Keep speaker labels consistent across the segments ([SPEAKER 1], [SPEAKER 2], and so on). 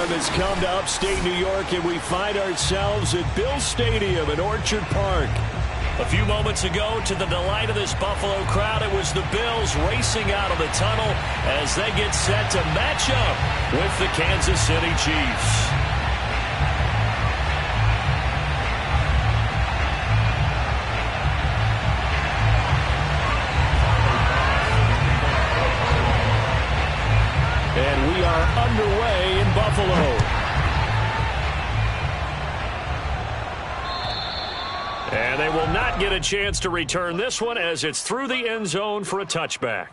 [SPEAKER 1] time has come to upstate New York, and we find ourselves at Bill Stadium in Orchard Park.
[SPEAKER 2] A few moments ago, to the delight of this Buffalo crowd, it was the Bills racing out of the tunnel as they get set to match up with the Kansas City Chiefs.
[SPEAKER 1] And we are underway in Buffalo. And they will not get a chance to return this one as it's through the end zone for a touchback.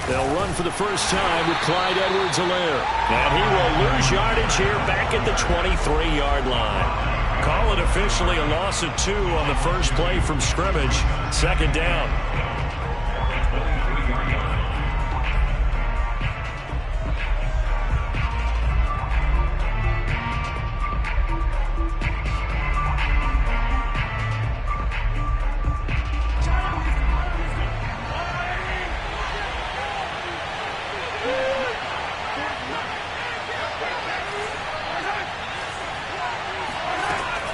[SPEAKER 1] They'll run for the first time with Clyde Edwards-Helaire. And he will lose yardage here back at the 23-yard line. Call it officially a loss of 2 on the first play from scrimmage. Second down.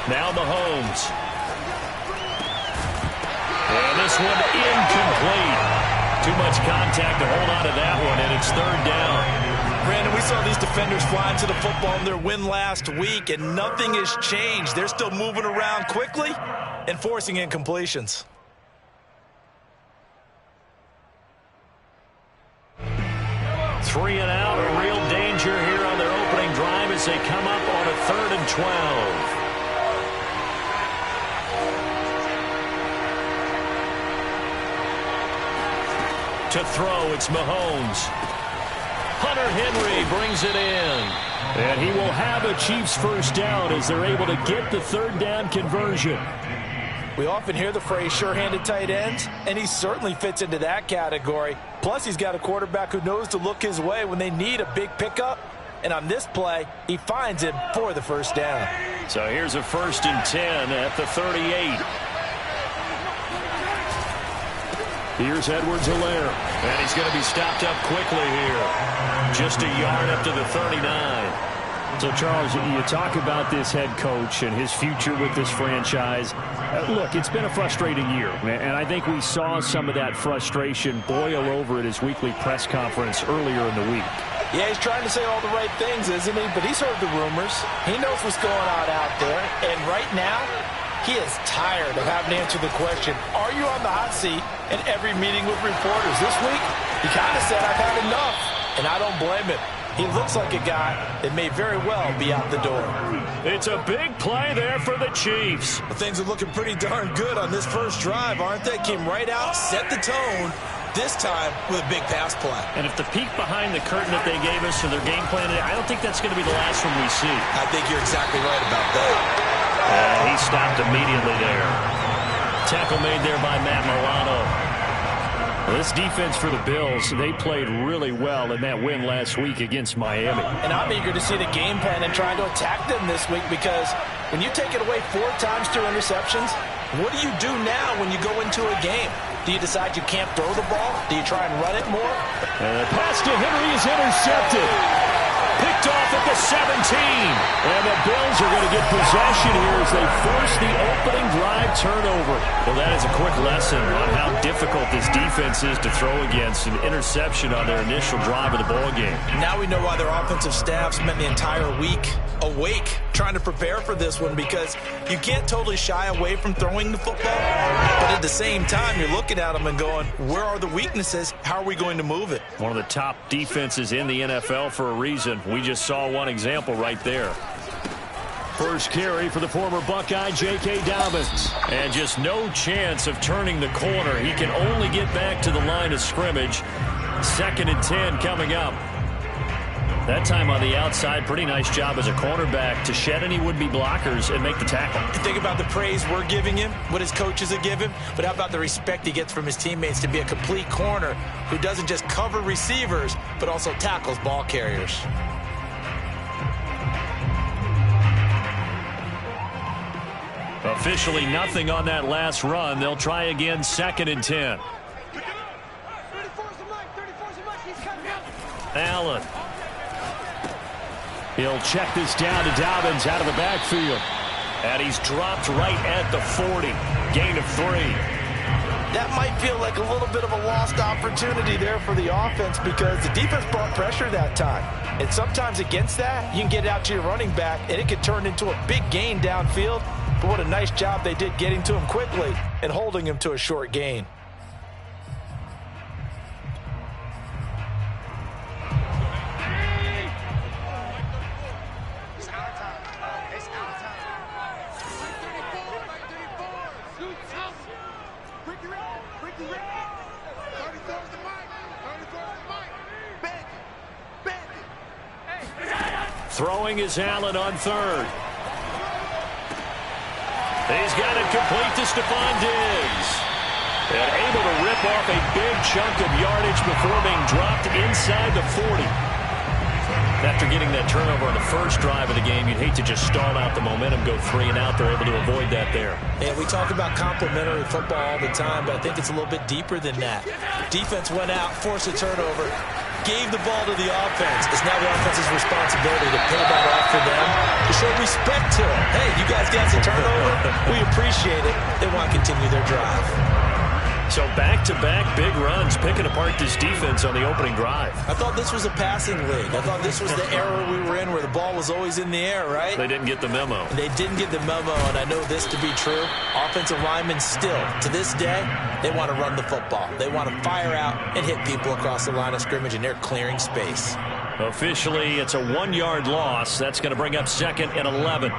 [SPEAKER 1] Now Mahomes. And this one incomplete. Too much contact to hold on to that one, and it's third down.
[SPEAKER 3] Brandon, we saw these defenders flying to the football in their win last week, and nothing has changed. They're still moving around quickly and forcing incompletions.
[SPEAKER 2] Three and out, a real danger here on their opening drive as they come up on a 3rd and 12. To throw, it's Mahomes. Hunter Henry brings it in.
[SPEAKER 1] And he will have a Chiefs first down as they're able to get the third down conversion.
[SPEAKER 3] We often hear the phrase sure-handed tight ends, and he certainly fits into that category. Plus, he's got a quarterback who knows to look his way when they need a big pickup. And on this play, he finds him for the first down.
[SPEAKER 2] So here's a 1st and 10 at the 38.
[SPEAKER 1] Here's Edwards-Helaire.
[SPEAKER 2] And he's going to be stopped up quickly here. Just a yard up to the 39.
[SPEAKER 1] So, Charles, you talk about this head coach and his future with this franchise. Look, it's been a frustrating year, and I think we saw some of that frustration boil over at his weekly press conference earlier in the week.
[SPEAKER 3] Yeah, he's trying to say all the right things, isn't he? But he's heard the rumors. He knows what's going on out there. And right now, he is tired of having to answer the question, are you on the hot seat in every meeting with reporters? This week, he kind of said, I've had enough. And I don't blame him. He looks like a guy that may very well be out the door.
[SPEAKER 1] It's a big play there for the Chiefs.
[SPEAKER 3] Well, things are looking pretty darn good on this first drive, aren't they? Came right out, set the tone, this time with a big pass play.
[SPEAKER 2] And if the peek behind the curtain that they gave us for their game plan, I don't think that's going to be the last one we see.
[SPEAKER 3] I think you're exactly right about that.
[SPEAKER 2] And he stopped immediately there. Tackle made there by Matt Milano.
[SPEAKER 1] Well, this defense for the Bills, they played really well in that win last week against Miami.
[SPEAKER 3] And I'm eager to see the game plan and trying to attack them this week, because when you take it away 4 times through interceptions, what do you do now when you go into a game? Do you decide you can't throw the ball? Do you try and run it more?
[SPEAKER 1] And the pass to Henry is intercepted. Picked off at the 17. And the Bills are going to get possession here as they force the opening drive turnover.
[SPEAKER 2] Well, that is a quick lesson on how difficult this defense is to throw against. An interception on their initial drive of the ball game.
[SPEAKER 3] Now we know why their offensive staff spent the entire week awake trying to prepare for this one, because you can't totally shy away from throwing the football. But at the same time, you're looking at them and going, where are the weaknesses? How are we going to move it?
[SPEAKER 2] One of the top defenses in the NFL for a reason. We just saw one example right there.
[SPEAKER 1] First carry for the former Buckeye, J.K. Dobbins.
[SPEAKER 2] And just no chance of turning the corner. He can only get back to the line of scrimmage. 2nd and 10 coming up.
[SPEAKER 1] That time on the outside, pretty nice job as a cornerback to shed any would-be blockers and make the tackle.
[SPEAKER 3] Think about the praise we're giving him, what his coaches are giving, but how about the respect he gets from his teammates to be a complete corner who doesn't just cover receivers, but also tackles ball carriers.
[SPEAKER 1] Officially nothing on that last run. They'll try again, 2nd and 10. Allen. He'll check this down to Dobbins out of the backfield. And he's dropped right at the 40. Gain of 3.
[SPEAKER 3] That might feel like a little bit of a lost opportunity there for the offense because the defense brought pressure that time. And sometimes against that, you can get out to your running back, and it could turn into a big gain downfield. But what a nice job they did getting to him quickly and holding him to a short gain.
[SPEAKER 1] Throwing is Allen on 3rd. He's got it complete to Stephon Diggs. And able to rip off a big chunk of yardage before being dropped inside the 40. After getting that turnover on the first drive of the game, you'd hate to just stall out the momentum, go 3 and out. They're able to avoid that there.
[SPEAKER 3] And we talk about complementary football all the time, but I think it's a little bit deeper than that. Defense went out, forced a turnover, gave the ball to the offense. It's now the offense's responsibility to pay that off for them, to show respect to them. Hey, you guys got some turnover. We appreciate it. They want to continue their drive.
[SPEAKER 1] So back-to-back big runs, picking apart this defense on the opening drive.
[SPEAKER 3] I thought this was a passing league. I thought this was the era we were in where the ball was always in the air, right?
[SPEAKER 1] They didn't get the memo.
[SPEAKER 3] They didn't get the memo, and I know this to be true. Offensive linemen still, to this day, they want to run the football. They want to fire out and hit people across the line of scrimmage, and they're clearing space.
[SPEAKER 1] Officially, it's a 1-yard loss. That's going to bring up 2nd and 11.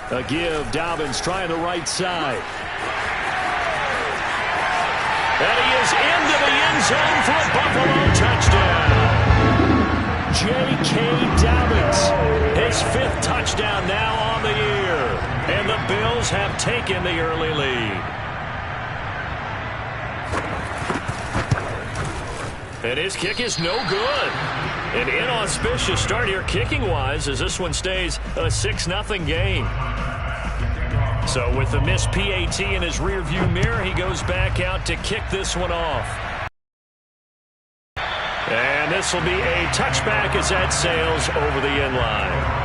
[SPEAKER 1] A give, Dobbins trying the right side. And he is into the end zone for a Buffalo touchdown. J.K. Dobbins, his 5th touchdown now on the year. And the Bills have taken the early lead. And his kick is no good. An inauspicious start here kicking-wise as this one stays a 6-0 game. So with the missed PAT in his rearview mirror, he goes back out to kick this one off. And this will be a touchback as that sails over the end line.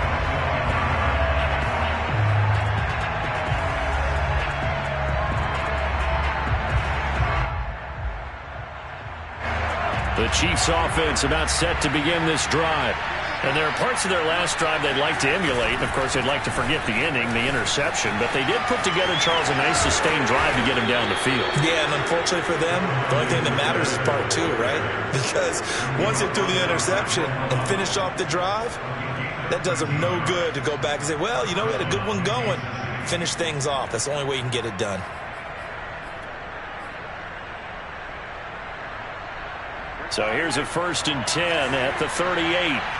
[SPEAKER 1] The Chiefs offense about set to begin this drive. And there are parts of their last drive they'd like to emulate. And, of course, they'd like to forget the inning, the interception. But they did put together, Charles, a nice sustained drive to get him down the field.
[SPEAKER 3] Yeah, and unfortunately for them, the only thing that matters is part 2, right? Because once they threw the interception and finished off the drive, that does them no good to go back and say, well, you know, we had a good one going. Finish things off. That's the only way you can get it done.
[SPEAKER 1] So here's a 1st and 10 at the 38.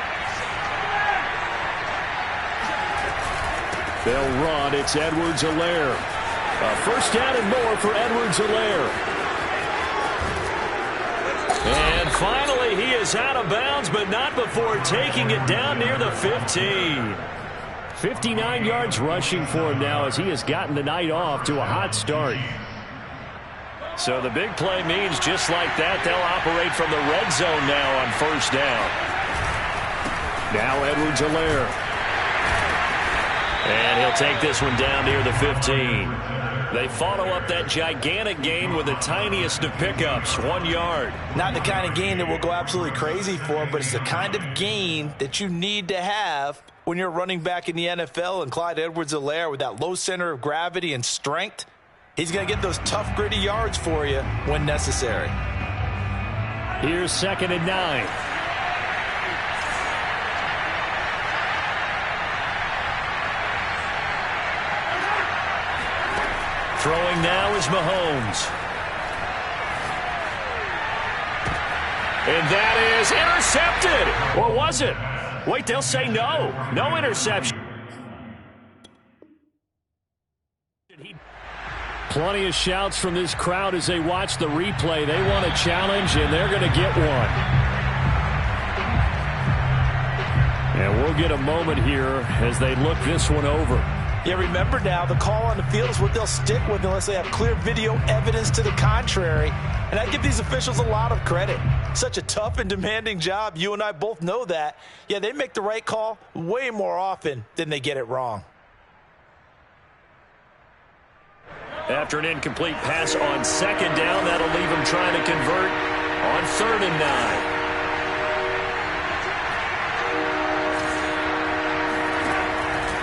[SPEAKER 1] They'll run. It's Edwards-Helaire. A 1st down and more for Edwards-Helaire. And finally, he is out of bounds, but not before taking it down near the 15. 59 yards rushing for him now as he has gotten the night off to a hot start. So the big play means just like that, they'll operate from the red zone now on 1st down. Now Edwards-Helaire. And he'll take this one down near the 15. They follow up that gigantic gain with the tiniest of pickups, 1 yard.
[SPEAKER 3] Not the kind of gain that we'll go absolutely crazy for, but it's the kind of gain that you need to have when you're running back in the NFL. And Clyde Edwards-Helaire with that low center of gravity and strength, he's going to get those tough, gritty yards for you when necessary.
[SPEAKER 1] Here's 2nd and 9. Throwing now is Mahomes. And that is intercepted. Or was it? Wait, they'll say no. No interception. Plenty of shouts from this crowd as they watch the replay. They want a challenge, and they're going to get one. And we'll get a moment here as they look this one over.
[SPEAKER 3] Yeah, remember now, the call on the field is what they'll stick with unless they have clear video evidence to the contrary. And I give these officials a lot of credit. Such a tough and demanding job. You and I both know that. Yeah, they make the right call way more often than they get it wrong.
[SPEAKER 1] After an incomplete pass on 2nd down, that'll leave him trying to convert on 3rd and 9.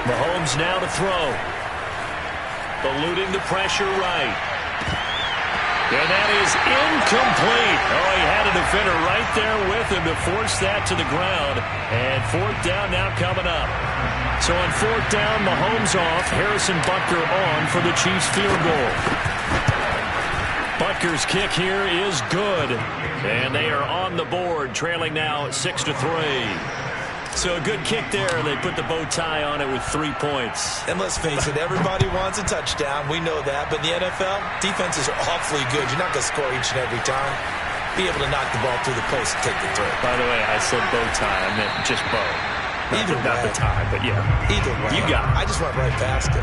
[SPEAKER 1] Mahomes now to throw. Eluding the pressure right. And that is incomplete. Oh, he had a defender right there with him to force that to the ground. And 4th down now coming up. So on 4th down, Mahomes off. Harrison Butker on for the Chiefs field goal. Butker's kick here is good. And they are on the board, trailing now 6-3. So a good kick there. They put the bow tie on it with 3 points.
[SPEAKER 3] And let's face it, everybody wants a touchdown. We know that. But in the NFL, defenses are awfully good. You're not going to score each and every time. Be able to knock the ball through the post and take the throw.
[SPEAKER 1] By the way, I said bow tie. I meant just bow. Not the tie, but yeah.
[SPEAKER 3] Either way.
[SPEAKER 1] You got it.
[SPEAKER 3] I just went right past it.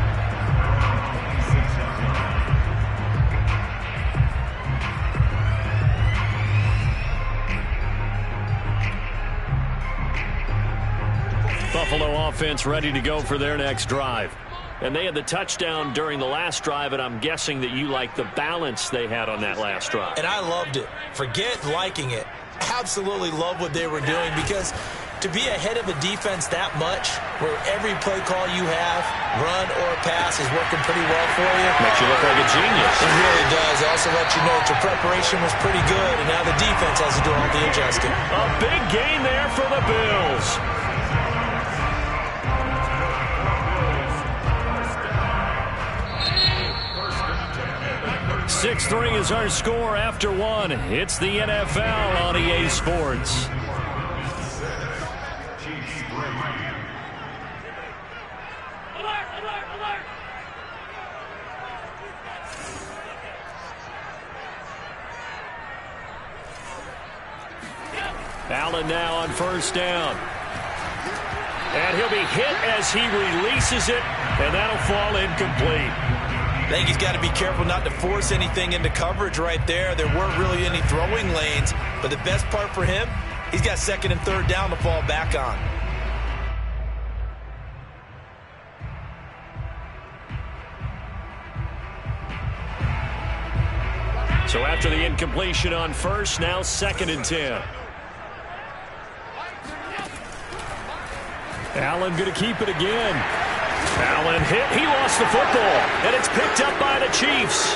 [SPEAKER 1] Buffalo offense ready to go for their next drive. And they had the touchdown during the last drive, and I'm guessing that you like the balance they had on that last drive.
[SPEAKER 3] And I loved it. Forget liking it. Absolutely love what they were doing, because to be ahead of a defense that much, where every play call you have, run or pass, is working pretty well for you.
[SPEAKER 1] Makes you look like a genius.
[SPEAKER 3] It really does. It also lets you know that your preparation was pretty good, and now the defense has to do all the adjusting.
[SPEAKER 1] A big gain there for the Bills. 6-3 is our score after 1. It's the NFL on EA Sports. Allen now on 1st down. And he'll be hit as he releases it, and that'll fall incomplete.
[SPEAKER 3] I think he's got to be careful not to force anything into coverage right there. There weren't really any throwing lanes, but the best part for him, he's got 2nd and 3rd down to fall back on.
[SPEAKER 1] So after the incompletion on 1st, now 2nd and 10. Allen going to keep it again. Allen hit. He lost the football. And it's picked up by the Chiefs.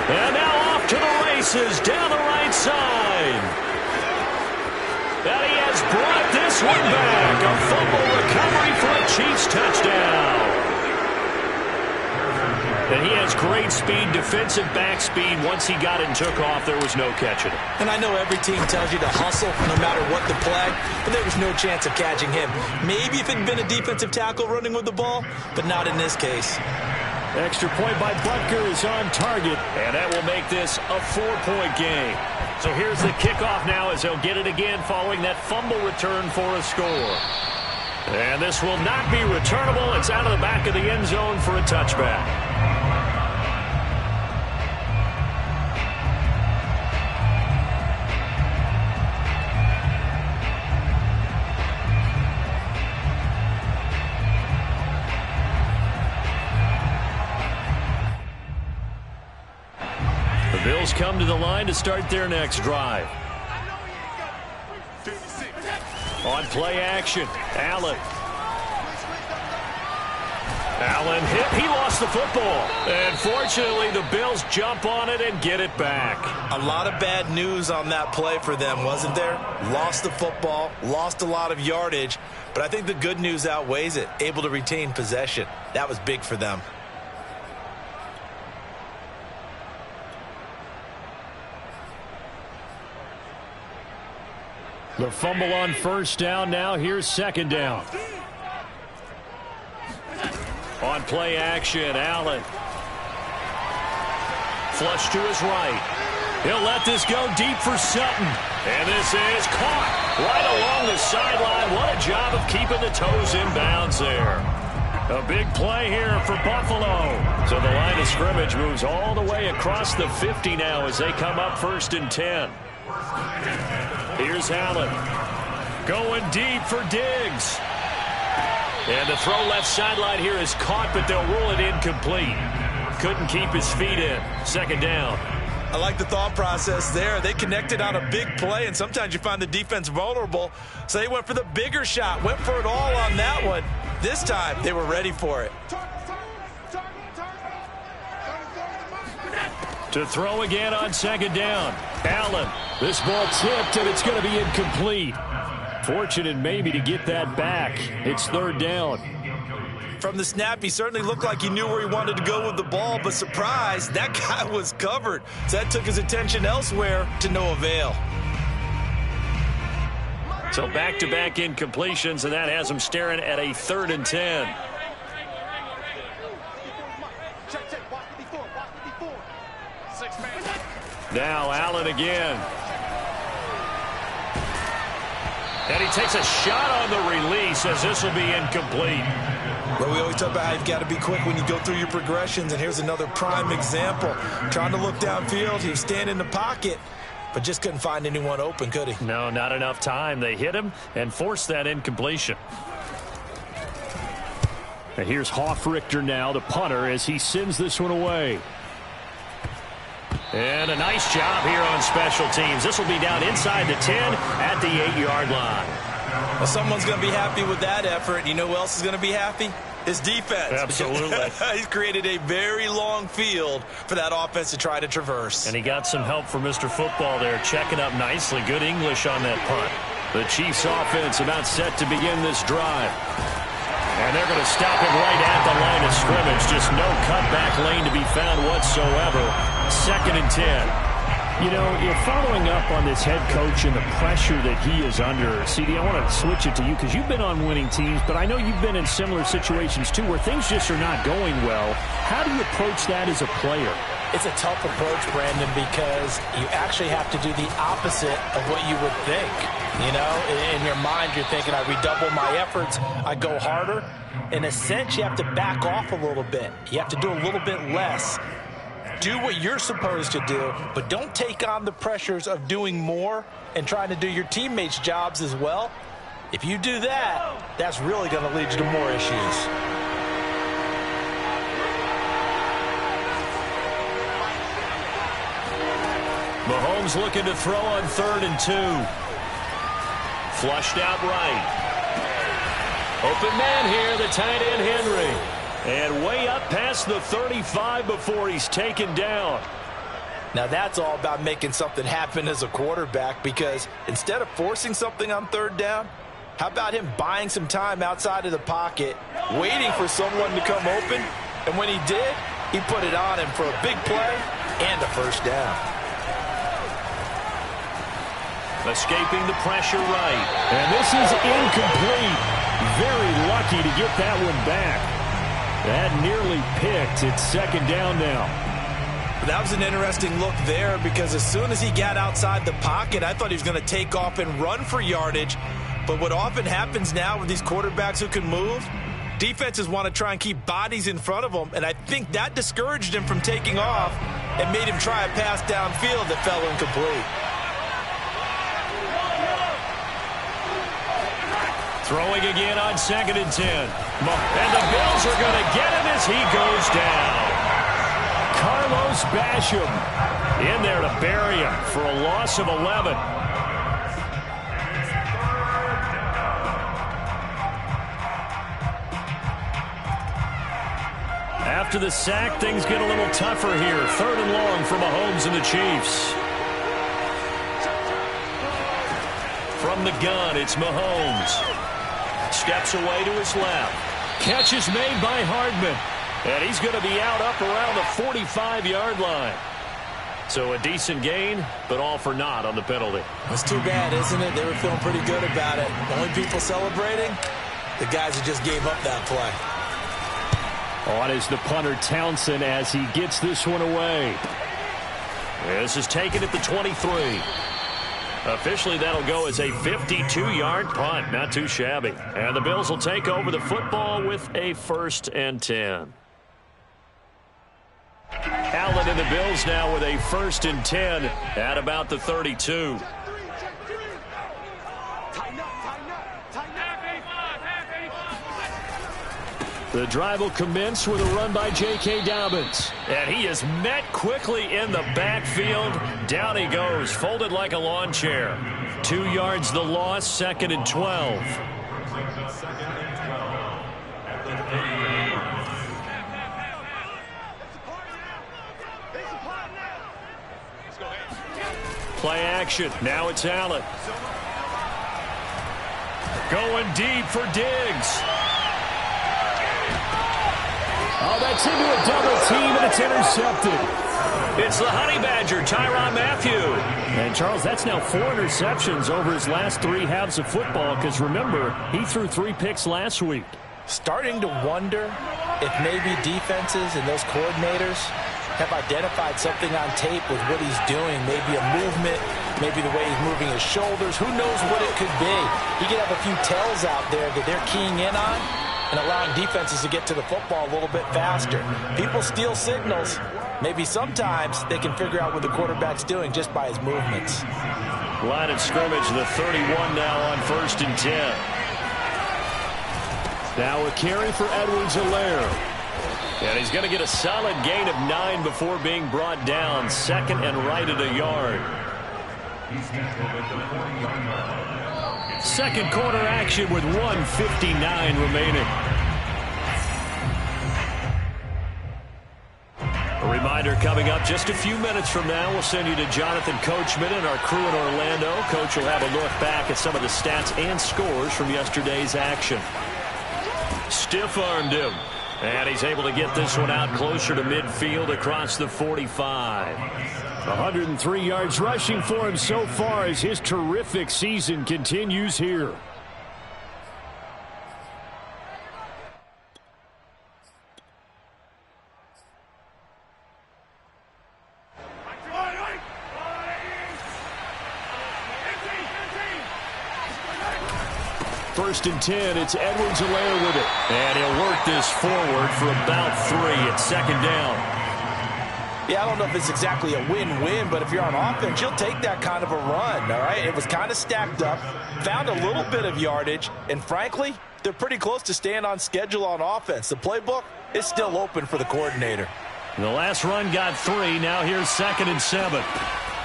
[SPEAKER 1] And now off to the races down the right side. And he has brought this one back. A fumble recovery for a Chiefs touchdown. And he has great speed, defensive back speed. Once he got it and took off, there was no catching it.
[SPEAKER 3] And I know every team tells you to hustle no matter what the play, but there was no chance of catching him. Maybe if it had been a defensive tackle running with the ball, but not in this case.
[SPEAKER 1] Extra point by Butker is on target, and that will make this a 4-point game. So here's the kickoff now as they'll get it again following that fumble return for a score. And this will not be returnable. It's out of the back of the end zone for a touchback. The Bills come to the line to start their next drive. On play action, Allen. Allen hit. He lost the football. And fortunately, the Bills jump on it and get it back.
[SPEAKER 3] A lot of bad news on that play for them, wasn't there? Lost the football, lost a lot of yardage, but I think the good news outweighs it. Able to retain possession. That was big for them.
[SPEAKER 1] The fumble on first down. Now here's second down. On play action, Allen. Flush to his right. He'll let this go deep for Sutton. And this is caught right along the sideline. What a job of keeping the toes in bounds there. A big play here for Buffalo. So the line of scrimmage moves all the way across the 50 now as they come up 1st and 10. Here's Allen. Going deep for Diggs. And the throw left sideline here is caught, but they'll rule it incomplete. Couldn't keep his feet in. Second down.
[SPEAKER 3] I like the thought process there. They connected on a big play, and sometimes you find the defense vulnerable. So they went for the bigger shot, went for it all on that one. This time, they were ready for it.
[SPEAKER 1] To throw again on second down. Allen. This ball tipped, and it's going to be incomplete. Fortunate maybe to get that back. It's third down.
[SPEAKER 3] From the snap, he certainly looked like he knew where he wanted to go with the ball, but surprise, that guy was covered. So that took his attention elsewhere to no avail.
[SPEAKER 1] So back-to-back incompletions, and that has him staring at a 3rd and 10. Now Allen again. And he takes a shot on the release as this will be incomplete.
[SPEAKER 3] Well, we always talk about how you've got to be quick when you go through your progressions, and here's another prime example. Trying to look downfield, he was standing in the pocket, but just couldn't find anyone open, could he?
[SPEAKER 1] No, not enough time. They hit him and forced that incompletion. And here's Hofrichter now, the punter, as he sends this one away. And a nice job here on special teams. This will be down inside the 10 at the 8-yard line.
[SPEAKER 3] Well, someone's going to be happy with that effort. You know who else is going to be happy? His defense.
[SPEAKER 1] Absolutely.
[SPEAKER 3] He's created a very long field for that offense to try to traverse.
[SPEAKER 1] And he got some help from Mr. Football there, checking up nicely. Good English on that punt. The Chiefs offense about set to begin this drive. And they're going to stop him right at the line of scrimmage. Just no cutback lane to be found whatsoever. 2nd and 10. You know, you're following up on this head coach and the pressure that he is under. CD, I want to switch it to you because you've been on winning teams, but I know you've been in similar situations too where things just are not going well. How do you approach that as a player?
[SPEAKER 3] It's a tough approach, Brandon, because you actually have to do the opposite of what you would think. You know, in your mind, you're thinking, I redouble my efforts, I go harder. In a sense, you have to back off a little bit. You have to do a little bit less. Do what you're supposed to do, but don't take on the pressures of doing more and trying to do your teammates' jobs as well. If you do that, that's really going to lead you to more issues.
[SPEAKER 1] Mahomes looking to throw on 3rd and 2. Flushed out right. Open man here, the tight end Henry. And way up past the 35 before he's taken down.
[SPEAKER 3] Now that's all about making something happen as a quarterback, because instead of forcing something on 3rd down, how about him buying some time outside of the pocket, waiting for someone to come open, and when he did, he put it on him for a big play and a 1st down.
[SPEAKER 1] Escaping the pressure right. And this is incomplete. Very lucky to get that one back. That nearly picked. It's 2nd down now.
[SPEAKER 3] That was an interesting look there, because as soon as he got outside the pocket, I thought he was going to take off and run for yardage. But what often happens now with these quarterbacks who can move, defenses want to try and keep bodies in front of them, and I think that discouraged him from taking off and made him try a pass downfield that fell incomplete.
[SPEAKER 1] Throwing again on 2nd and 10. And the Bills are going to get him as he goes down. Carlos Basham in there to bury him for a loss of 11. after the sack, things get a little tougher here. 3rd and long for Mahomes and the Chiefs. From the gun, it's Mahomes. Steps away to his left. Catch is made by Hardman. And he's going to be out up around the 45-yard line. So a decent gain, but all for naught on the penalty.
[SPEAKER 3] It's too bad, isn't it? They were feeling pretty good about it. The only people celebrating, the guys who just gave up that play.
[SPEAKER 1] On is the punter Townsend as he gets this one away. This is taken at the 23. Officially, that'll go as a 52-yard punt. Not too shabby. And the Bills will take over the football with a 1st and 10. Allen and the Bills now with a 1st and 10 at about the 32. The drive will commence with a run by J.K. Dobbins. And he is met quickly in the backfield. Down he goes, folded like a lawn chair. 2 yards the loss, 2nd and 12. Play action. Now it's Allen. Going deep for Diggs. Oh, that's into a double team, and it's intercepted. It's the Honey Badger, Tyrann Mathieu. And, Charles, that's now 4 interceptions over his last 3 halves of football, because, remember, he threw 3 picks last week.
[SPEAKER 3] Starting to wonder if maybe defenses and those coordinators have identified something on tape with what he's doing. Maybe a movement, maybe the way he's moving his shoulders. Who knows what it could be? He could have a few tells out there that they're keying in on and allowing defenses to get to the football a little bit faster. People steal signals. Maybe sometimes they can figure out what the quarterback's doing just by his movements.
[SPEAKER 1] Line of scrimmage, the 31 now on 1st and 10. Now a carry for Edwards-Helaire. And he's going to get a solid gain of 9 before being brought down. 2nd and right at a yard. 2nd quarter action with 1:59 remaining. A reminder coming up just a few minutes from now. We'll send you to Jonathan Coachman and our crew in Orlando. Coach will have a look back at some of the stats and scores from yesterday's action. Stiff-armed him. And he's able to get this one out closer to midfield across the 45. 103 yards rushing for him so far as his terrific season continues here. First and 10, it's Edwards-Helaire with it. And he'll work this forward for about 3 at 2nd down.
[SPEAKER 3] Yeah, I don't know if it's exactly a win-win, but if you're on offense, you'll take that kind of a run, all right? It was kind of stacked up, found a little bit of yardage, and frankly, they're pretty close to staying on schedule on offense. The playbook is still open for the coordinator.
[SPEAKER 1] The last run got 3. Now here's 2nd and 7.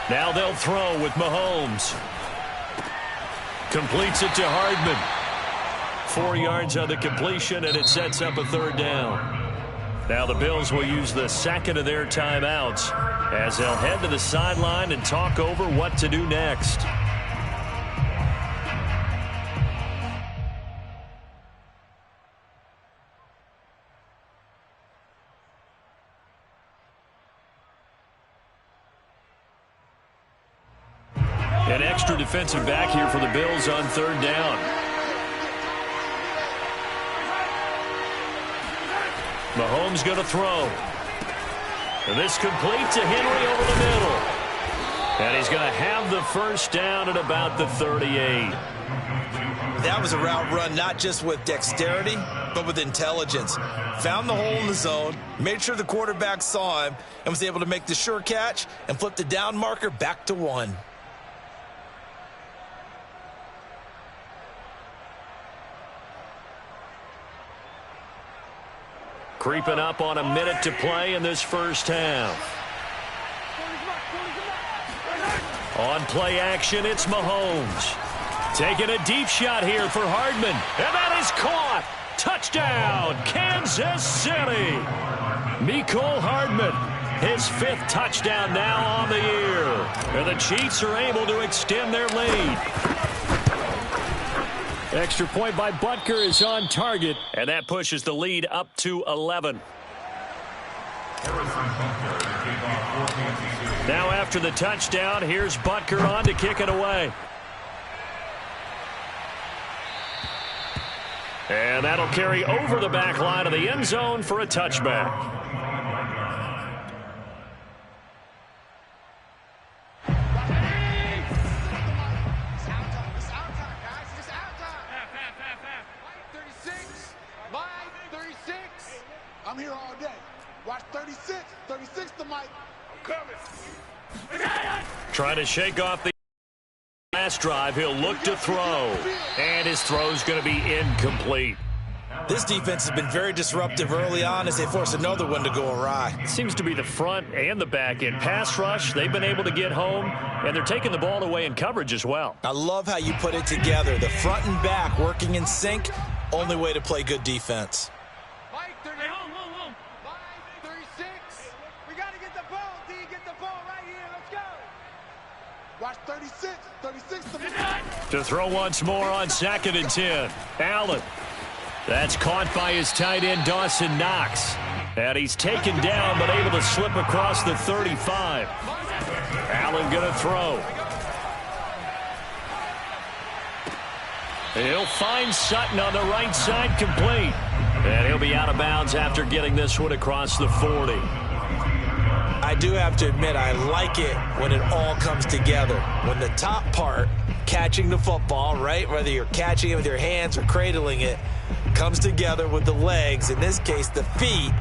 [SPEAKER 1] Now they'll throw with Mahomes. Completes it to Hardman. 4 yards on the completion, and it sets up a 3rd down. Now the Bills will use the 2nd of their timeouts as they'll head to the sideline and talk over what to do next. An extra defensive back here for the Bills on 3rd down. Mahomes going to throw. And this complete to Henry over the middle. And he's going to have the 1st down at about the 38.
[SPEAKER 3] That was a route run not just with dexterity, but with intelligence. Found the hole in the zone, made sure the quarterback saw him, and was able to make the sure catch and flip the down marker back to 1.
[SPEAKER 1] Creeping up on a minute to play in this 1st half. On play action, it's Mahomes. Taking a deep shot here for Hardman. And that is caught. Touchdown, Kansas City. Mecole Hardman, his 5th touchdown now on the year. And the Chiefs are able to extend their lead. Extra point by Butker is on target, and that pushes the lead up to 11. Now after the touchdown, here's Butker on to kick it away. And that'll carry over the back line of the end zone for a touchback.
[SPEAKER 4] I'm here all day. Watch 36. 36 the mic. I'm coming.
[SPEAKER 1] Trying to shake off the last drive. He'll look to throw. And his throw's going to be incomplete.
[SPEAKER 3] This defense has been very disruptive early on as they force another one to go awry.
[SPEAKER 1] It seems to be the front and the back end. Pass rush, they've been able to get home, and they're taking the ball away in coverage as well.
[SPEAKER 3] I love how you put it together. The front and back working in sync. Only way to play good defense.
[SPEAKER 4] Watch 36. 36 the mic.
[SPEAKER 1] To throw once more on 2nd and 10. Allen. That's caught by his tight end, Dawson Knox. And he's taken down, but able to slip across the 35. Allen going to throw. He'll find Sutton on the right side, complete. And he'll be out of bounds after getting this one across the 40.
[SPEAKER 3] I do have to admit, I like it when it all comes together. When the top part, catching the football, right, whether you're catching it with your hands or cradling it, comes together with the legs, in this case the feet,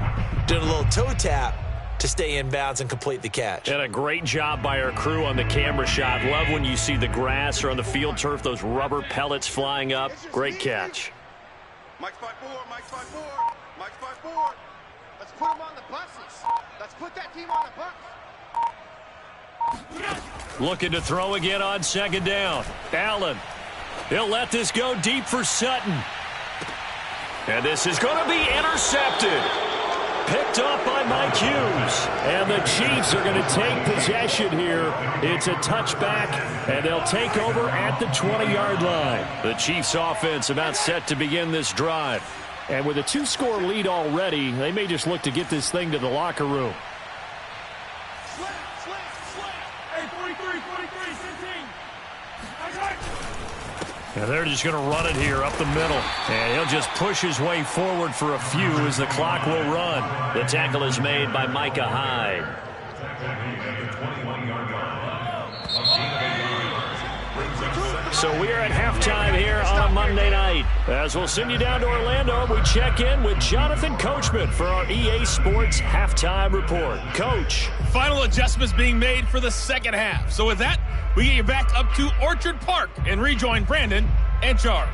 [SPEAKER 3] doing a little toe tap to stay in bounds and complete the catch.
[SPEAKER 1] And a great job by our crew on the camera shot. Love when you see the grass or on the field turf, those rubber pellets flying up. Great catch.
[SPEAKER 4] Mike's 5-4. Mike's 5-4. Mike's 5-4. Let's put him on the buses. Let's put that team on the bus.
[SPEAKER 1] Looking to throw again on 2nd down. Allen. He'll let this go deep for Sutton. And this is going to be intercepted. Picked up by Mike Hughes. And the Chiefs are going to take possession here. It's a touchback, and they'll take over at the 20-yard line. The Chiefs offense about set to begin this drive. And with a 2-score lead already, they may just look to get this thing to the locker room. And they're just going to run it here up the middle. And he'll just push his way forward for a few as the clock will run. The tackle is made by Micah Hyde. So we're at halftime here on a Monday night. As we'll send you down to Orlando, we check in with Jonathan Coachman for our EA Sports Halftime Report. Coach.
[SPEAKER 5] Final adjustments being made for the second half. So with that, we get you back up to Orchard Park and rejoin Brandon and Charles.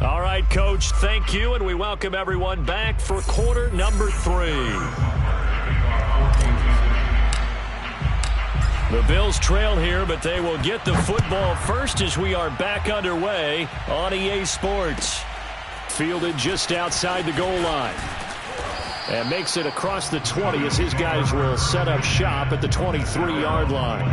[SPEAKER 1] All right, Coach, thank you, and we welcome everyone back for quarter number 3. The Bills trail here, but they will get the football first as we are back underway on EA Sports. Fielded just outside the goal line. And makes it across the 20 as his guys will set up shop at the 23-yard line.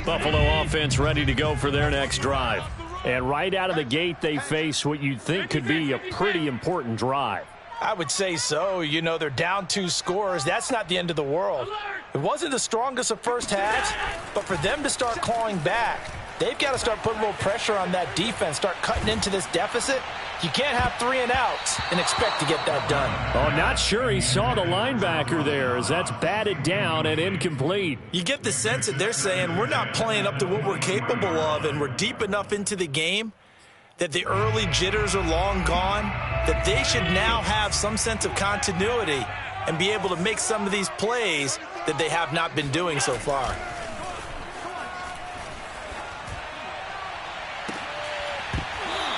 [SPEAKER 1] Buffalo offense ready to go for their next drive. And right out of the gate, they face what you'd think could be a pretty important drive.
[SPEAKER 3] I would say so. You know, they're down 2 scores. That's not the end of the world. It wasn't the strongest of first halves, but for them to start clawing back, they've got to start putting a little pressure on that defense, start cutting into this deficit. You can't have 3 and outs and expect to get that done.
[SPEAKER 1] Oh, not sure he saw the linebacker there as that's batted down and incomplete.
[SPEAKER 3] You get the sense that they're saying we're not playing up to what we're capable of, and we're deep enough into the game that the early jitters are long gone, that they should now have some sense of continuity and be able to make some of these plays that they have not been doing so far.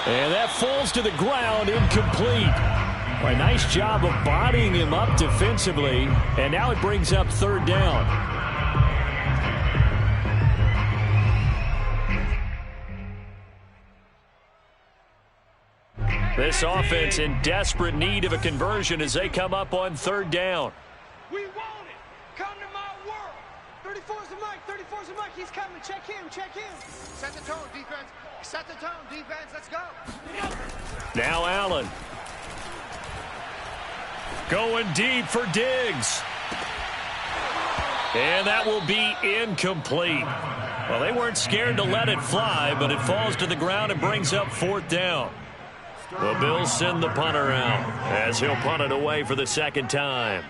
[SPEAKER 1] And that falls to the ground, incomplete. A nice job of bodying him up defensively, and now it brings up third down. This offense in desperate need of a conversion as they come up on third down.
[SPEAKER 6] We want it. Come to my world. 34's the Mike. 34's the Mike. He's coming. Check him. Check him.
[SPEAKER 4] Set the tone, defense. Set the tone, defense. Let's go.
[SPEAKER 1] Now Allen. Going deep for Diggs. And that will be incomplete. Well, they weren't scared to let it fly, but it falls to the ground and brings up fourth down. The Bills send the punter out as he'll punt it away for the second time.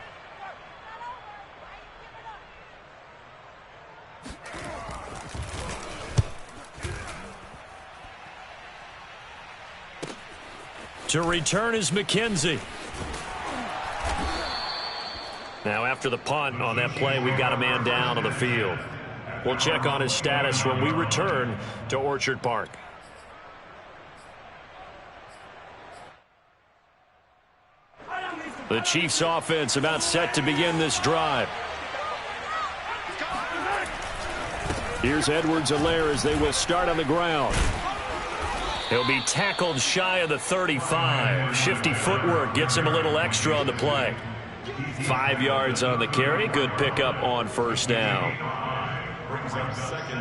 [SPEAKER 1] To return is McKenzie. Now after the punt on that play, we've got a man down on the field. We'll check on his status when we return to Orchard Park. The Chiefs offense about set to begin this drive. Here's Edwards-Helaire as they will start on the ground. He'll be tackled shy of the 35. Shifty footwork gets him a little extra on the play. 5 yards on the carry. Good pickup on first down.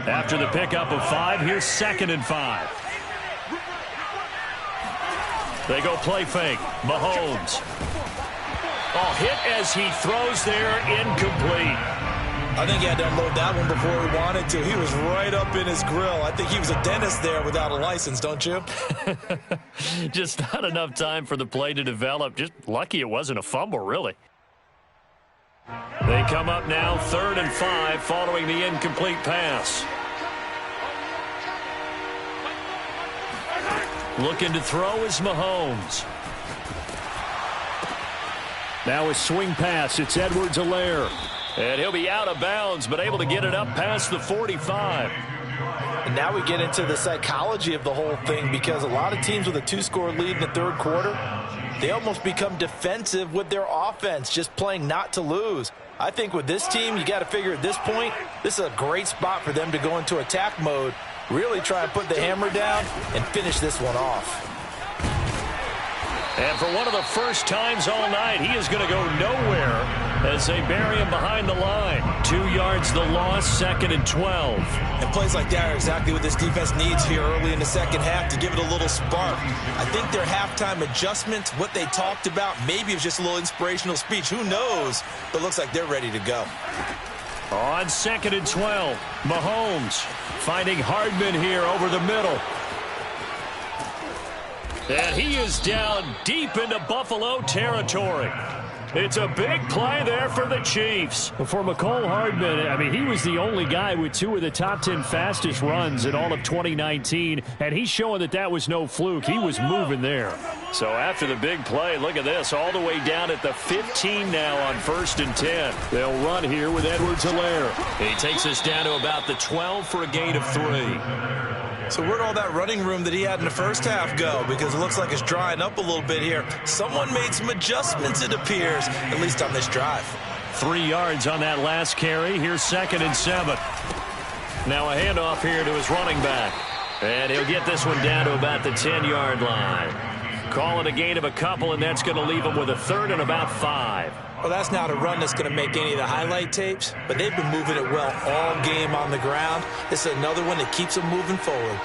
[SPEAKER 1] After the pickup of 5, here's 2nd and 5. They go play fake. Mahomes. Oh, hit as he throws there, incomplete.
[SPEAKER 3] I think he had to unload that one before he wanted to. He was right up in his grill. I think he was a dentist there without a license, don't you?
[SPEAKER 1] Just not enough time for the play to develop. Just lucky it wasn't a fumble, really. They come up now 3rd and 5 following the incomplete pass. Looking to throw is Mahomes. Now a swing pass. It's Edwards-Helaire. And he'll be out of bounds, but able to get it up past the 45.
[SPEAKER 3] And now we get into the psychology of the whole thing, because a lot of teams with a 2-score lead in the third quarter, they almost become defensive with their offense, just playing not to lose. I think with this team, you got to figure at this point, this is a great spot for them to go into attack mode, really try and put the hammer down and finish this one off.
[SPEAKER 1] And for one of the first times all night, he is going to go nowhere as they bury him behind the line. 2 yards the loss, 2nd and 12.
[SPEAKER 3] And plays like that are exactly what this defense needs here early in the second half to give it a little spark. I think their halftime adjustments, what they talked about, maybe it was just a little inspirational speech. Who knows? But it looks like they're ready to go.
[SPEAKER 1] On 2nd and 12, Mahomes finding Hardman here over the middle. And he is down deep into Buffalo territory. It's a big play there for the Chiefs. For McCole Hardman, I mean, he was the only guy with 2 of the top 10 fastest runs in all of 2019, and he's showing that that was no fluke. He was moving there. So after the big play, look at this, all the way down at the 15 now on 1st and 10. They'll run here with Edwards-Helaire. He takes us down to about the 12 for a gain of 3.
[SPEAKER 3] So where'd all that running room that he had in the first half go? Because it looks like it's drying up a little bit here. Someone made some adjustments, it appears, at least on this drive.
[SPEAKER 1] 3 yards on that last carry. Here's 2nd and 7. Now a handoff here to his running back. And he'll get this one down to about the 10-yard line. Call it a gain of a couple, and that's going to leave him with a 3rd and about 5.
[SPEAKER 3] Well, that's not a run that's going to make any of the highlight tapes, but they've been moving it well all game on the ground. This is another one that keeps them moving forward.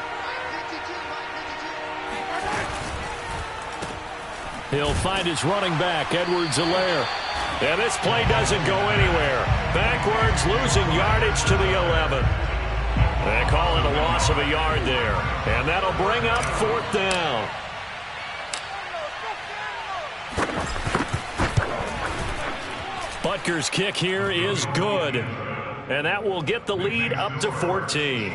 [SPEAKER 1] He'll find his running back, Edwards-Helaire. And this play doesn't go anywhere. Backwards, losing yardage to the 11. They call it a loss of a yard there. And that'll bring up 4th down. Butker's kick here is good. And that will get the lead up to 14.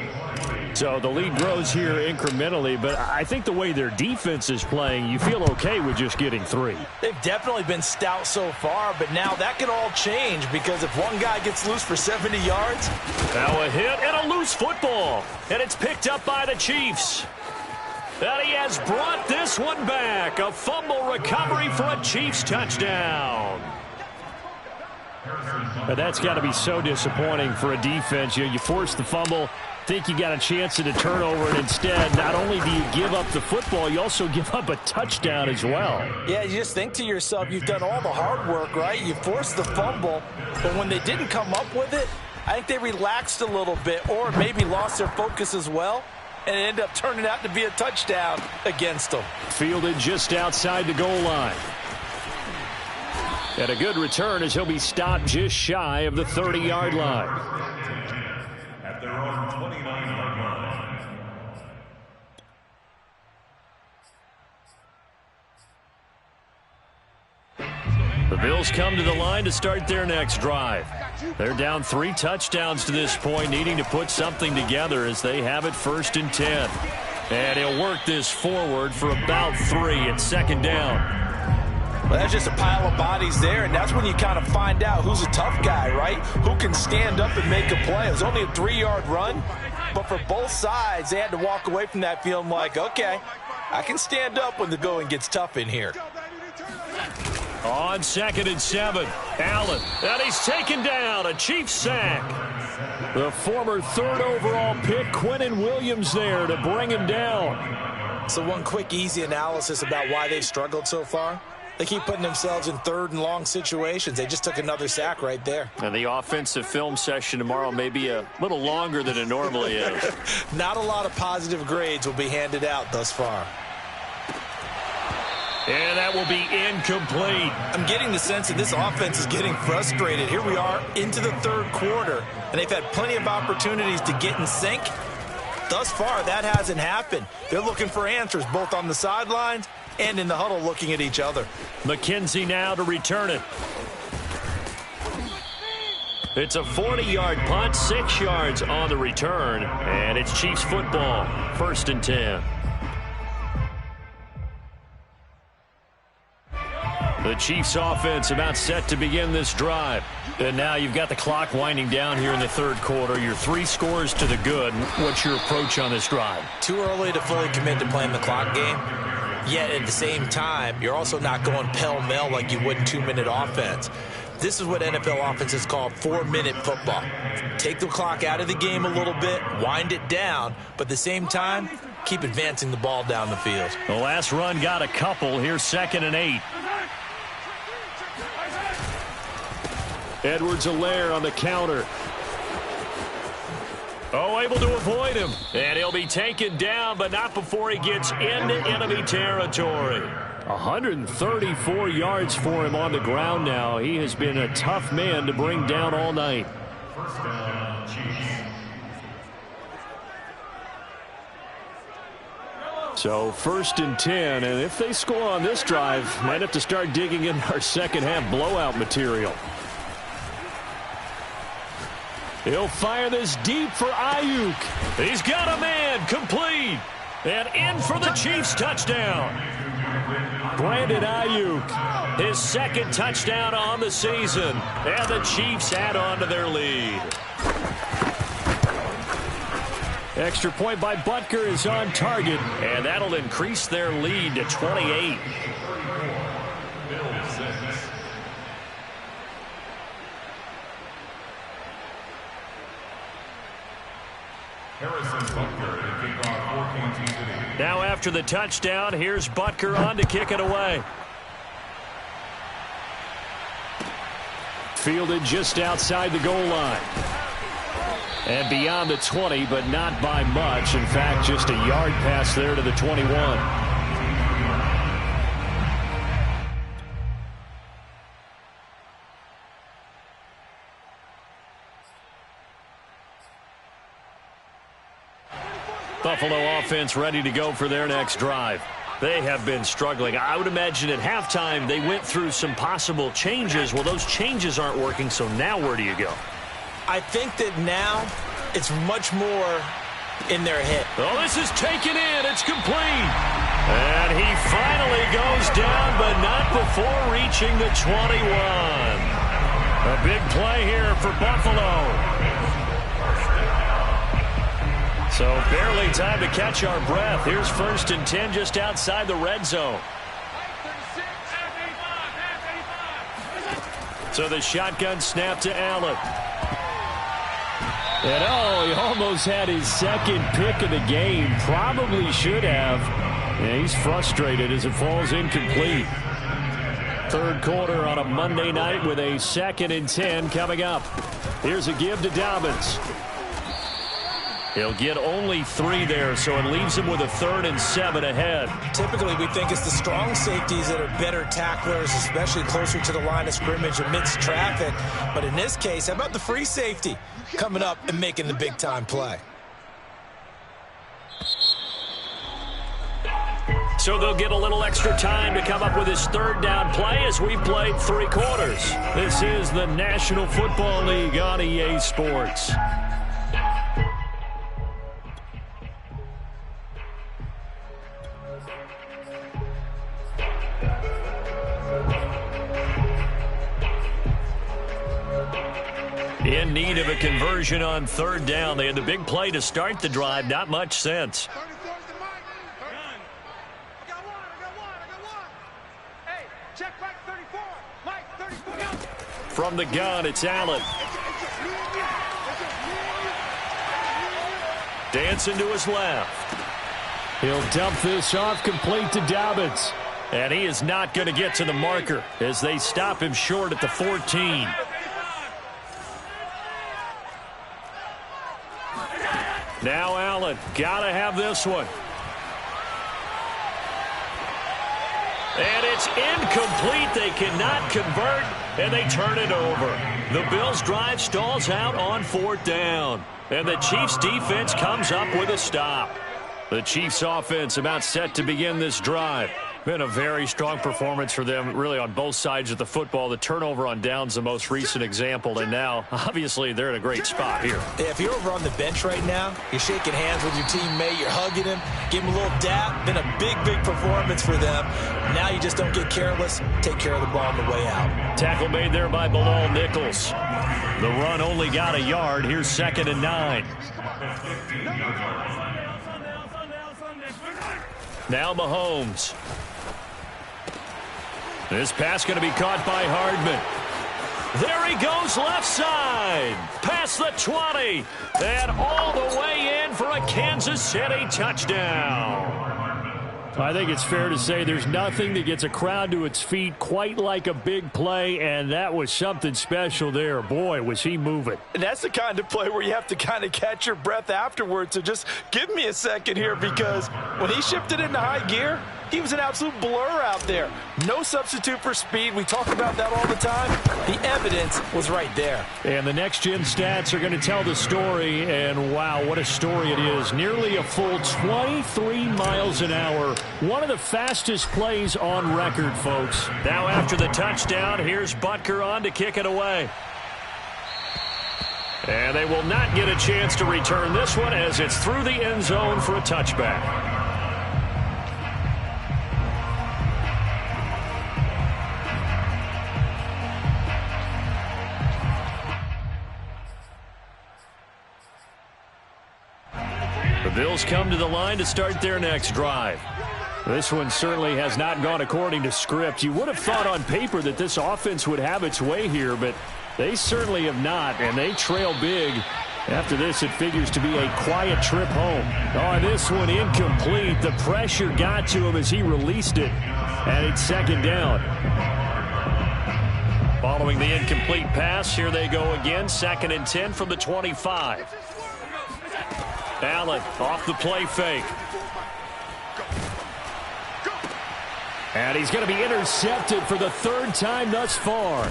[SPEAKER 1] So the lead grows here incrementally, but I think the way their defense is playing, you feel okay with just getting 3.
[SPEAKER 3] They've definitely been stout so far, but now that could all change, because if one guy gets loose for 70 yards.
[SPEAKER 1] Now a hit and a loose football. And it's picked up by the Chiefs. And he has brought this this one back. A fumble recovery for a Chiefs touchdown. But that's got to be so disappointing for a defense. You force the fumble, think you got a chance at a turnover, and instead, not only do you give up the football, you also give up a touchdown as well.
[SPEAKER 3] Yeah, you just think to yourself, you've done all the hard work, right? You forced the fumble, but when they didn't come up with it, I think they relaxed a little bit or maybe lost their focus as well, and it ended up turning out to be a touchdown against them.
[SPEAKER 1] Fielded just outside the goal line. And a good return as he'll be stopped just shy of the 30-yard line.
[SPEAKER 7] At their own 29-yard line.
[SPEAKER 1] The Bills come to the line to start their next drive. They're down 3 touchdowns to this point, needing to put something together as they have it 1st and 10. And he'll work this forward for about 3 at 2nd down.
[SPEAKER 3] Well, that's just a pile of bodies there, and that's when you kind of find out who's a tough guy, right? Who can stand up and make a play. It was only a 3-yard run, but for both sides, they had to walk away from that feeling like, okay, I can stand up when the going gets tough in here.
[SPEAKER 1] On 2nd and 7, Allen, and he's taken down, a Chiefs sack. The former 3rd overall pick, Quinnen Williams, there to bring him down.
[SPEAKER 3] So one quick, easy analysis about why they've struggled so far. They keep putting themselves in 3rd and long situations. They just took another sack right there.
[SPEAKER 1] And the offensive film session tomorrow may be a little longer than it normally is.
[SPEAKER 3] Not a lot of positive grades will be handed out thus far.
[SPEAKER 1] And that will be incomplete.
[SPEAKER 3] I'm getting the sense that this offense is getting frustrated. Here we are into the 3rd quarter, and they've had plenty of opportunities to get in sync. Thus far, that hasn't happened. They're looking for answers both on the sidelines and in the huddle looking at each other.
[SPEAKER 1] McKenzie now to return it. It's a 40-yard punt, 6 yards on the return, and it's Chiefs football, 1st and 10. The Chiefs offense about set to begin this drive. And now you've got the clock winding down here in the 3rd quarter. You're 3 scores to the good. What's your approach on this drive?
[SPEAKER 3] Too early to fully commit to playing the clock game. Yet at the same time, you're also not going pell-mell like you would in 2-minute offense. This is what NFL offenses call 4-minute football. Take the clock out of the game a little bit, wind it down, but at the same time, keep advancing the ball down the field.
[SPEAKER 1] The last run got a couple. Here's 2nd and 8. Edwards-Helaire on the counter. Oh, able to avoid him. And he'll be taken down, but not before he gets into enemy territory. 134 yards for him on the ground now. He has been a tough man to bring down all night.
[SPEAKER 7] First down, Chiefs.
[SPEAKER 1] So 1st and 10, and if they score on this drive, might have to start digging in our second half blowout material. He'll fire this deep for Ayuk. He's got a man, complete, and in for the Chiefs touchdown. Brandon Ayuk, his 2nd touchdown on the season, and the Chiefs add on to their lead. Extra point by Butker is on target, and that'll increase their lead to 28. Now after the touchdown, here's Butker on to kick it away. Fielded just outside the goal line. And beyond the 20, but not by much. In fact, just a yard pass there to the 21. Buffalo offense ready to go for their next drive. They have been struggling. I would imagine at halftime they went through some possible changes. Well, those changes aren't working, so now where do you go?
[SPEAKER 3] I think that now it's much more in their head.
[SPEAKER 1] Oh, this is taken in. It's complete. And he finally goes down, but not before reaching the 21. A big play here for Buffalo.
[SPEAKER 2] So barely time to catch our breath. Here's 1st and 10 just outside the red zone. So the shotgun snap to Allen. And he almost had his second pick of the game. Probably should have. Yeah, he's frustrated as it falls incomplete. Third quarter on a Monday night with a 2nd and 10 coming up. Here's a give to Dobbins. He'll get only 3 there, so it leaves him with a 3rd and 7 ahead.
[SPEAKER 3] Typically, we think it's the strong safeties that are better tacklers, especially closer to the line of scrimmage amidst traffic. But in this case, how about the free safety coming up and making the big-time play?
[SPEAKER 2] So they'll get a little extra time to come up with his 3rd down play as we played 3 quarters. This is the National Football League on EA Sports. In need of a conversion on 3rd down. They had the big play to start the drive. Not much sense.
[SPEAKER 6] Hey, check back 34. Mike, 34.
[SPEAKER 2] From the gun, it's Allen. Dancing to his left. He'll dump this off complete to Dobbins. And he is not going to get to the marker as they stop him short at the 14. Now Allen, gotta have this one. And it's incomplete. They cannot convert, and they turn it over. The Bills' drive stalls out on 4th down. And the Chiefs' defense comes up with a stop. The Chiefs' offense about set to begin this drive. Been a very strong performance for them, really, on both sides of the football. The turnover on downs, the most recent example, and now, obviously, they're in a great spot here.
[SPEAKER 3] Yeah, if you're over on the bench right now, you're shaking hands with your teammate, you're hugging him, give him a little dap. Been a big, big performance for them. Now you just don't get careless. Take care of the ball on the way out. Tackle made there by Bilal Nichols. The run only got a yard. Here's 2nd and 9. Now Mahomes. This pass going to be caught by Hardman. There he goes left side. Past the 20. And all the way in for a Kansas City touchdown. I think it's fair to say there's nothing that gets a crowd to its feet quite like a big play, and that was something special there. Boy, was he moving.
[SPEAKER 8] And that's the kind of play where you have to kind of catch your breath afterwards. So just give me a second here, because when he shifted into high gear, he was an absolute blur out there. No substitute for speed. We talk about that all the time. The evidence was right there.
[SPEAKER 2] And the next-gen stats are going to tell the story, and wow, what a story it is. Nearly a full 23 miles an hour. One of the fastest plays on record, folks. Now after the touchdown, here's Butker on to kick it away. And they will not get a chance to return this one as it's through the end zone for a touchback. The Bills come to the line to start their next drive. This one certainly has not gone according to script. You would have thought on paper that this offense would have its way here, but they certainly have not, and they trail big. After this, it figures to be a quiet trip home. Oh, this one incomplete. The pressure got to him as he released it, and it's 2nd down. Following the incomplete pass, here they go again. 2nd and 10 from the 25. Allen off the play fake. And he's going to be intercepted for the 3rd time thus far.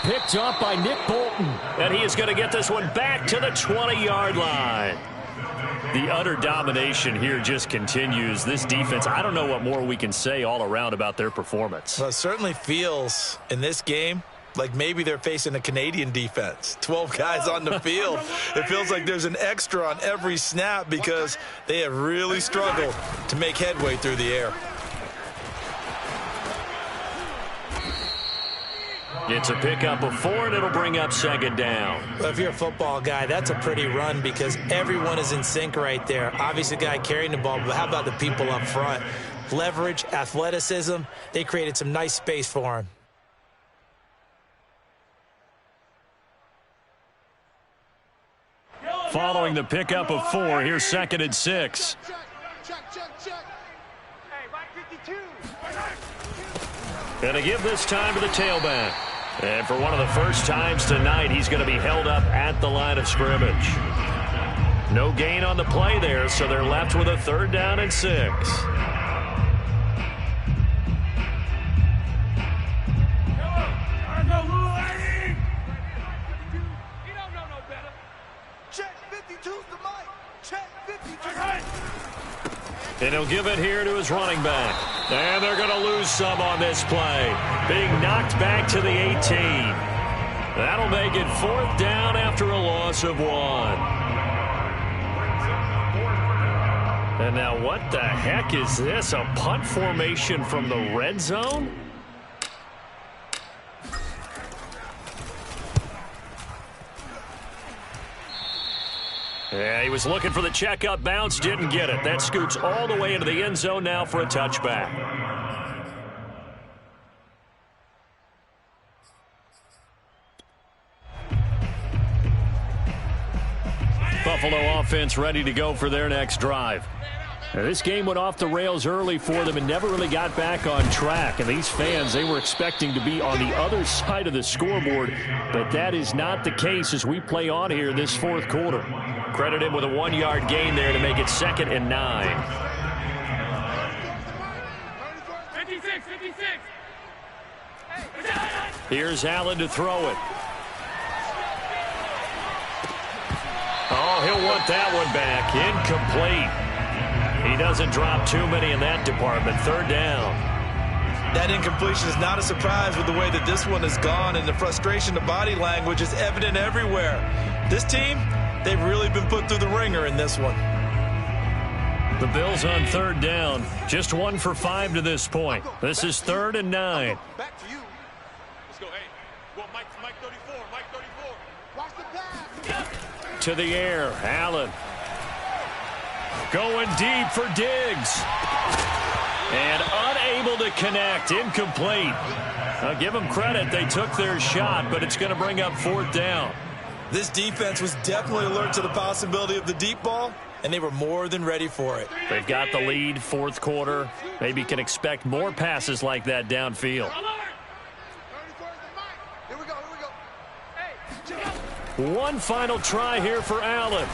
[SPEAKER 2] Picked up by Nick Bolton. And he is going to get this one back to the 20-yard line. The utter domination here just continues. This defense, I don't know what more we can say all around about their performance.
[SPEAKER 3] Well, it certainly feels in this game like maybe they're facing a Canadian defense. 12 guys on the field. It feels like there's an extra on every snap because they have really struggled to make headway through the air.
[SPEAKER 2] It's a pickup of 4, and it'll bring up second down.
[SPEAKER 3] Well, if you're a football guy, that's a pretty run because everyone is in sync right there. Obviously, the guy carrying the ball, but how about the people up front? Leverage, athleticism, they created some nice space for him.
[SPEAKER 2] Following the pickup of 4, here's 2nd and 6.
[SPEAKER 6] Hey, Mike 52.
[SPEAKER 2] Going to give this time to the tailback. And for one of the first times tonight, he's going to be held up at the line of scrimmage. No gain on the play there, so they're left with a 3rd down and 6.
[SPEAKER 6] You don't know no better. Check 52's the mic. Check 52.
[SPEAKER 2] And he'll give it here to his running back. And they're going to lose some on this play. Being knocked back to the 18. That'll make it 4th down after a loss of 1. And now what the heck is this? A punt formation from the red zone? Yeah, he was looking for the checkup bounce, didn't get it. That scoots all the way into the end zone now for a touchback. Buffalo offense ready to go for their next drive. Now, this game went off the rails early for them and never really got back on track. And these fans, they were expecting to be on the other side of the scoreboard, but that is not the case as we play on here this 4th quarter. Credit him with a 1-yard gain there to make it 2nd and 9.
[SPEAKER 6] 56.
[SPEAKER 2] Here's Allen to throw it. Oh, he'll want that one back. Incomplete. He doesn't drop too many in that department. 3rd down.
[SPEAKER 8] That incompletion is not a surprise with the way that this one has gone, and the frustration, the body language is evident everywhere. This team, they've really been put through the ringer in this one.
[SPEAKER 2] The Bills on 3rd down. Just 1 for 5 to this point. This is 3rd and 9.
[SPEAKER 4] Back to you. Let's go. Hey, well, Mike 34. Mike 34. Watch the pass.
[SPEAKER 2] To the air, Allen. Going deep for Diggs. And unable to connect. Incomplete. I'll give them credit. They took their shot, but it's going to bring up 4th down.
[SPEAKER 8] This defense was definitely alert to the possibility of the deep ball, and they were more than ready for it.
[SPEAKER 2] They've got the lead, 4th quarter. Maybe can expect more passes like that downfield.
[SPEAKER 4] Here we go.
[SPEAKER 2] One final try here for Allen.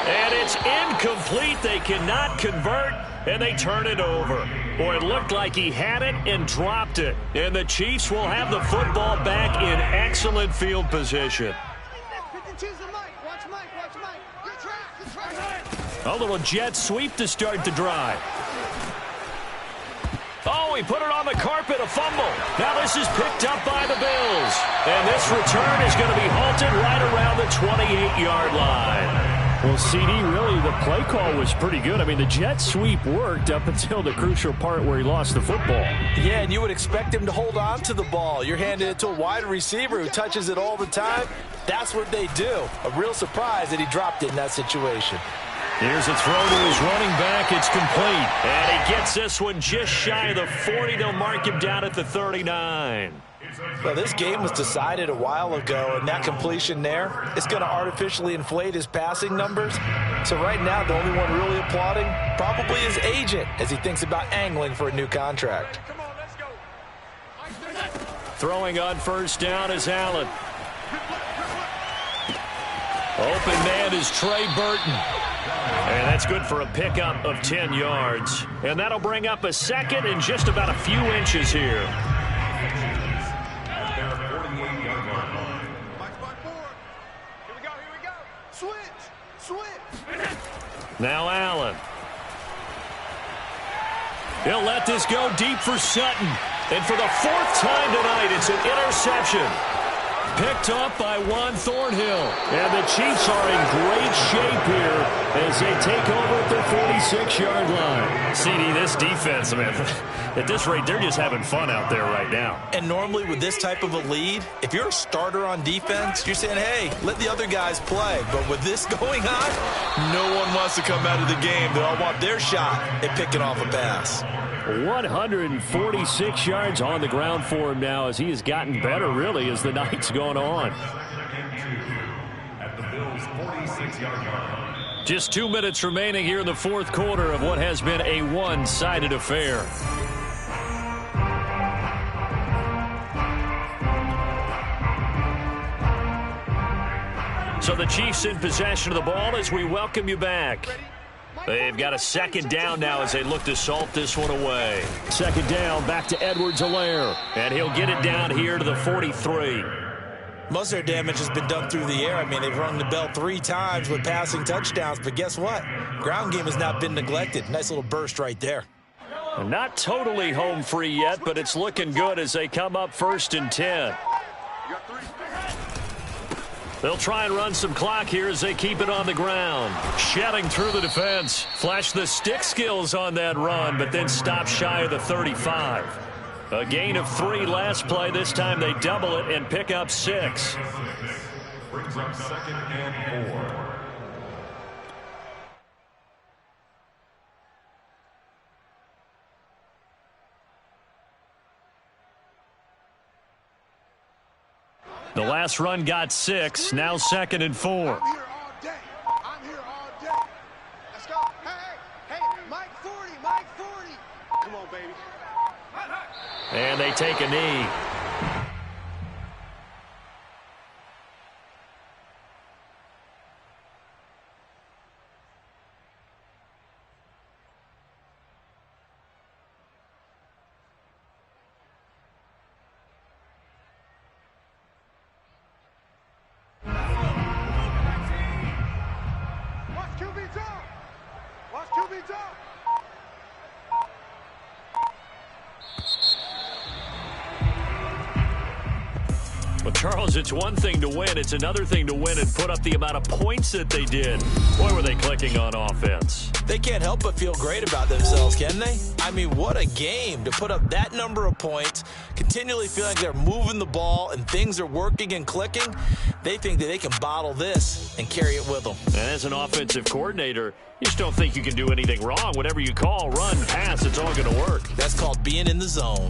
[SPEAKER 2] And it's incomplete. They cannot convert, and they turn it over. Boy, it looked like he had it and dropped it. And the Chiefs will have the football back in excellent field position.
[SPEAKER 6] 52's the mic. Watch Mike. Good track.
[SPEAKER 2] A little jet sweep to start the drive. Oh, he put it on the carpet, a fumble. Now this is picked up by the Bills. And this return is going to be halted right around the 28-yard line. Well, CD, really, the play call was pretty good. I mean, the jet sweep worked up until the crucial part where he lost the football.
[SPEAKER 8] Yeah, and you would expect him to hold on to the ball. You're handing it to a wide receiver who touches it all the time. That's what they do. A real surprise that he dropped it in that situation.
[SPEAKER 2] Here's a throw to his running back. It's complete. And he gets this one just shy of the 40. They'll mark him down at the 39.
[SPEAKER 8] Well, this game was decided a while ago, and that completion there is going to artificially inflate his passing numbers. So right now, the only one really applauding probably his agent as he thinks about angling for a new contract.
[SPEAKER 6] Come on, let's go.
[SPEAKER 2] Throwing on 1st down is Allen. Open man is Trey Burton. And that's good for a pickup of 10 yards. And that'll bring up a 2nd and just about a few inches here. Now Allen. He'll let this go deep for Sutton. And for the 4th time tonight, it's an interception. Picked up by Juan Thornhill. And the Chiefs are in great shape here as they take over at their 46-yard line.
[SPEAKER 1] CD, this defense, man, at this rate, they're just having fun out there right now.
[SPEAKER 8] And normally with this type of a lead, if you're a starter on defense, you're saying, hey, let the other guys play. But with this going on, no one wants to come out of the game. They all want their shot at picking off a pass.
[SPEAKER 2] 146 yards on the ground for him now as he has gotten better, really, as the night's gone on.
[SPEAKER 7] At the Bills' 46-yard line.
[SPEAKER 2] Just 2 minutes remaining here in the fourth quarter of what has been a one-sided affair. So the Chiefs in possession of the ball as we welcome you back. They've got a second down now as they look to salt this one away. Second down, back to Edwards-Helaire. And he'll get it down here to the 43.
[SPEAKER 8] Most of their damage has been done through the air. I mean, they've rung the bell 3 times with passing touchdowns. But guess what? Ground game has not been neglected. Nice little burst right there.
[SPEAKER 2] Not totally home free yet, but it's looking good as they come up 1st and 10. They'll try and run some clock here as they keep it on the ground. Shedding through the defense. Flash the stick skills on that run, but then stop shy of the 35. A gain of 3 last play. This time they double it and pick up 6.
[SPEAKER 7] Brings up 2nd and 4.
[SPEAKER 2] The last run got 6. Now 2nd and 4.
[SPEAKER 4] I'm here all day. I'm here all day. Let's go. Hey, Mike 40, Mike 40. Come on, baby.
[SPEAKER 2] And they take a knee. Well, Charles, it's one thing to win. It's another thing to win and put up the amount of points that they did. Boy, were they clicking on offense.
[SPEAKER 8] They can't help but feel great about themselves, can they? I mean, what a game to put up that number of points, continually feeling like they're moving the ball and things are working and clicking. They think that they can bottle this and carry it with them.
[SPEAKER 2] And as an offensive coordinator, you just don't think you can do anything wrong. Whatever you call, run, pass, it's all going to work.
[SPEAKER 8] That's called being in the zone.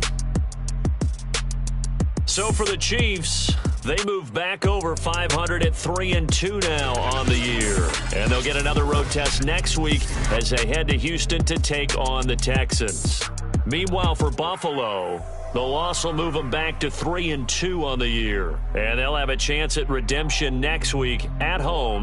[SPEAKER 2] So for the Chiefs, they move back over 500 at 3-2 now on the year. And they'll get another road test next week as they head to Houston to take on the Texans. Meanwhile, for Buffalo, the loss will move them back to 3-2 on the year. And they'll have a chance at redemption next week at home